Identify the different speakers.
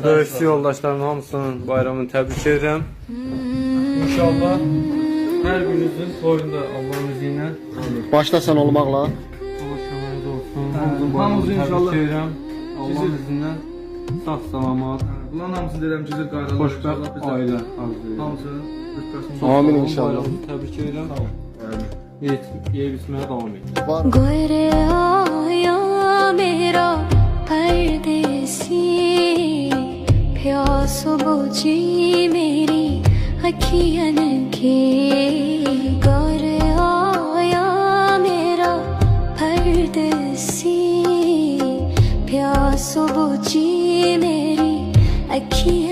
Speaker 1: Döyüşçü yoldaşlarımın hamısının bayramını təbrik edirəm. İnşallah hər birinizin toyunda Allah'ın izniyle
Speaker 2: Başta sen olmakla.
Speaker 1: Allah şəmanınız olsun. Hamımızın inşallah təbrik edirəm. Allah'ın izniyle sağ salamat.
Speaker 3: Bunların hamısını deyirəm ki, siz qaydalar.
Speaker 1: Xoşbəxt ailə arzulayıram.
Speaker 3: Hamısını rütbəsini.
Speaker 2: Amin inşallah.
Speaker 1: Bayramını təbrik edirəm. Yeyib içməyə davam edin.
Speaker 2: Var.
Speaker 4: गुरे आया मेरा परदेसी प्यास बुझी मेरी अखियन की गुरे आया मेरा परदेसी प्यास बुझी मेरी अखियन